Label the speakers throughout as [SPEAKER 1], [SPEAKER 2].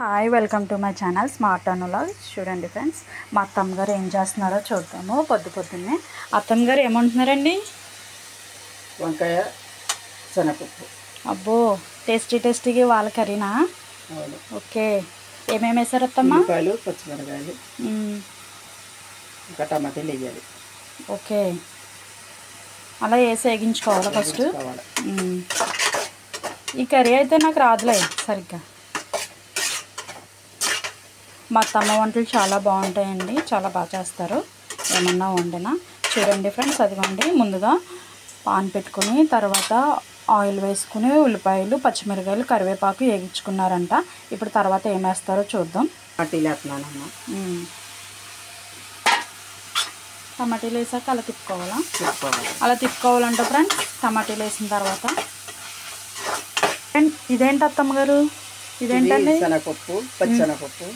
[SPEAKER 1] Hi welcome to my channel smart అనులాగ్. చూడండి friends, మా అత్తమ్మ గారు ఏం చేస్తున్నారో చూద్దాము. పొద్దున్నే అత్తమ్మ గారు ఏమంటున్నారండి?
[SPEAKER 2] వంకాయ శనగపప్పు.
[SPEAKER 1] అబ్బో, టేస్టీగా వాళ్ళ కర్రీనా? ఓకే, ఏమేమి వేసారు అత్తమ్మ?
[SPEAKER 2] ఉల్లిపాయలు, పచ్చిమిరకాయలు, ఇంకా టమాటాలు వేయాలి.
[SPEAKER 1] ఓకే, అలా వేసి వేగించుకోవాలా ఫస్ట్? ఈ కర్రీ అయితే నాకు రాదులే సరిగ్గా. మా అత్తమ్మ వంటలు చాలా బాగుంటాయండి, చాలా బాగా చేస్తారు ఏమన్నా వండినా. చూడండి ఫ్రెండ్స్, అదిగోండి ముందుగా పాన్ పెట్టుకుని తర్వాత ఆయిల్ వేసుకుని ఉల్లిపాయలు, పచ్చిమిరకాయలు, కరివేపాకు వేగించుకున్నారంట. ఇప్పుడు తర్వాత ఏం వేస్తారో చూద్దాం. టమాటీలు వేసాక అలా తిప్పుకోవాలా? అలా తిప్పుకోవాలంట ఫ్రెండ్స్. టమాటీలు వేసిన తర్వాత ఇదేంటి అత్తమ్మ గారు? ఇదేంటండి?
[SPEAKER 2] శనగపప్పు, పచ్చిశనగపప్పు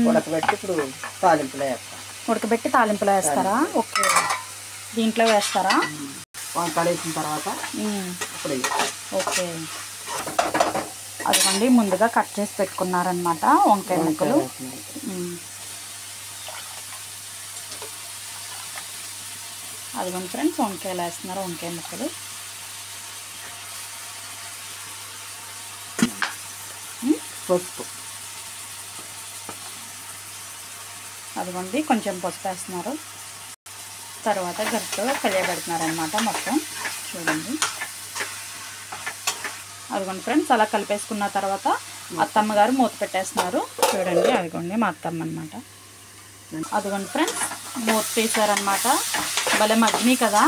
[SPEAKER 2] ఉడకబెట్టి ఇప్పుడు తాలింపులో వేస్తాం.
[SPEAKER 1] ఉడకబెట్టి తాలింపులో వేస్తారా? ఓకే, దీంట్లో వేస్తారా?
[SPEAKER 2] వంకాయలు వేసిన తర్వాత ఇప్పుడు
[SPEAKER 1] ఓకే, అదిగోండి ముందుగా కట్ చేసి పెట్టుకున్నారనమాట వంకాయ ముక్కలు. అదిగోండి ఫ్రెండ్స్, వంకాయలు వేస్తున్నారు, వంకాయ ముక్కలు.
[SPEAKER 2] పసుపు,
[SPEAKER 1] అదిగోండి కొంచెం పసుపు వేస్తున్నారు. తర్వాత గరిటెతో కలియబెడుతున్నారు అనమాట మొత్తం. చూడండి, అదిగోండి ఫ్రెండ్స్, అలా కలిపేసుకున్న తర్వాత అత్తమ్మ గారు మూత పెట్టేస్తున్నారు. చూడండి, అదిగోండి మా అత్తమ్మ అనమాట. అదిగోండి ఫ్రెండ్స్, మూత తీసారనమాట. భలే మగ్గినాయి కదా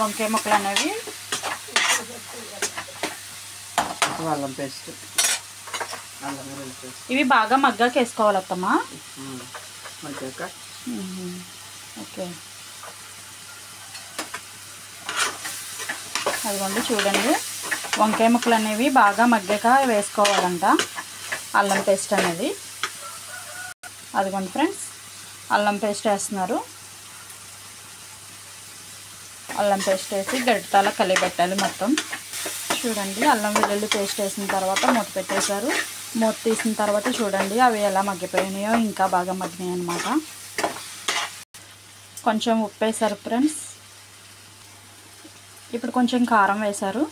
[SPEAKER 1] వంకాయ ముక్కలు అనేవి.
[SPEAKER 2] అల్లం పేస్ట్,
[SPEAKER 1] ఇవి బాగా మగ్గాక వేసుకోవాలి అత్తమ్మ. ఓకే, అదిగోండి చూడండి, వంకాయ ముక్కలు అనేవి బాగా మగ్గాక వేసుకోవాలంట అల్లం పేస్ట్ అనేది. అదిగోండి ఫ్రెండ్స్, అల్లం పేస్ట్ వేస్తున్నారు. అల్లం పేస్ట్ వేసి గరిటెతో అలా కలిపెట్టాలి మొత్తం. చూడండి, అల్లం వెల్లుల్లి పేస్ట్ వేసిన తర్వాత మూత పెట్టేశారు. మూత తీసిన తర్వాత చూడండి అవి ఎలా మగ్గిపోయినాయో, ఇంకా బాగా మగ్గినాయి అన్నమాట. కొంచెం ఉప్పు వేసారు ఫ్రెండ్స్. ఇప్పుడు కొంచెం కారం వేశారు.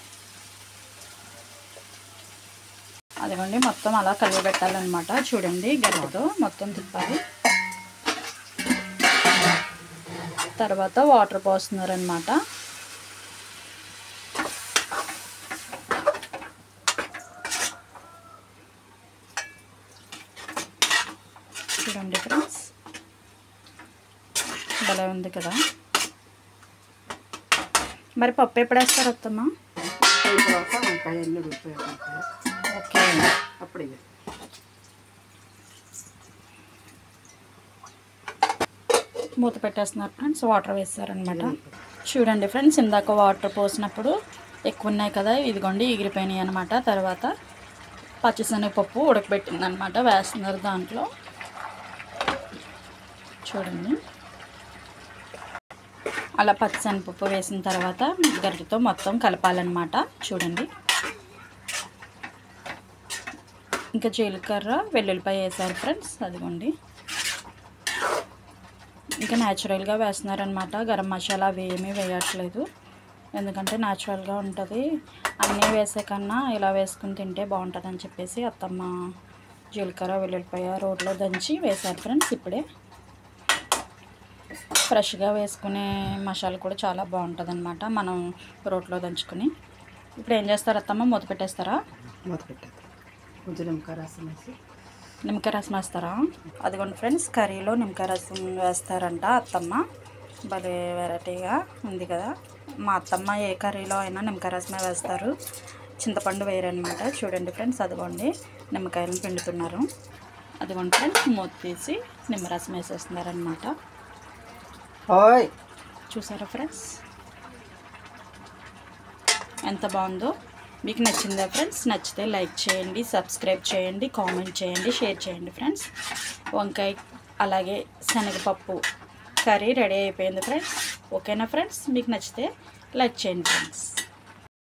[SPEAKER 1] అదిగోండి మొత్తం అలా కలిపెట్టాలన్నమాట. చూడండి, గరిటెతో మొత్తం తిప్పాలి. తర్వాత వాటర్ పోస్తున్నారనమాట. చూడండి ఫ్రెండ్స్, భలే ఉంది కదా. మరి పప్పు ఎప్పుడు వేస్తారు అత్తమ్మ? ఓకే,
[SPEAKER 2] అప్పుడు
[SPEAKER 1] మూత పెట్టేస్తున్నారు ఫ్రెండ్స్. వాటర్ వేస్తారనమాట. చూడండి ఫ్రెండ్స్, ఇందాక వాటర్ పోసినప్పుడు ఎక్కువ ఉన్నాయి కదా, ఇదిగోండి ఎగిరిపోయినాయి అనమాట. తర్వాత పచ్చిశనగపప్పు ఉడకబెట్టింది అనమాట వేస్తున్నారు దాంట్లో. చూడండి, అలా పచ్చిశనగపప్పు వేసిన తర్వాత గరిటెతో మొత్తం కలపాలన్నమాట. చూడండి, ఇంకా జీలకర్ర, వెల్లుల్లిపాయ వేసారు ఫ్రెండ్స్. అదిగోండి, ఇంకా న్యాచురల్గా వేస్తున్నారనమాట. గరం మసాలా అవి ఏమీ వేయట్లేదు, ఎందుకంటే న్యాచురల్గా ఉంటుంది. అన్నీ వేసే కన్నా ఇలా వేసుకుని తింటే బాగుంటుంది అని చెప్పేసి అత్తమ్మ జీలకర్ర, వెల్లుల్లిపాయ రోట్లో దంచి వేశారు ఫ్రెండ్స్. ఇప్పుడే ఫ్రెష్గా వేసుకునే మసాలా కూడా చాలా బాగుంటుంది అనమాట, మనం రోట్లో దంచుకుని. ఇప్పుడు ఏం చేస్తారు అత్తమ్మ? మూత పెట్టేస్తారా?
[SPEAKER 2] మూత పెట్టేది, కొంచెం నిమ్మకాయ రసం వేసి.
[SPEAKER 1] నిమ్మకాయ రసం వేస్తారా? అదిగోండి ఫ్రెండ్స్, కర్రీలో నిమ్మకాయ రసం వేస్తారంట అత్తమ్మ. భలే వెరైటీగా ఉంది కదా. మా అత్తమ్మ ఏ కర్రీలో అయినా నిమ్మకాయ రసమే వేస్తారు, చింతపండు వేయరనమాట. చూడండి ఫ్రెండ్స్, అదిగోండి నిమ్మకాయలను పిండుతున్నారు. అదిగోండి ఫ్రెండ్స్, మూత తీసి నిమ్మరసం వేసేస్తున్నారనమాట. చూసారా ఫ్రెండ్స్ ఎంత బాగుందో? మీకు నచ్చిందా ఫ్రెండ్స్? నచ్చితే లైక్ చేయండి, సబ్స్క్రైబ్ చేయండి, కామెంట్ చేయండి, షేర్ చేయండి ఫ్రెండ్స్. వంకాయ అలాగే శనగపప్పు కర్రీ రెడీ అయిపోయింది ఫ్రెండ్స్. ఓకేనా ఫ్రెండ్స్? మీకు నచ్చితే లైక్ చేయండి ఫ్రెండ్స్.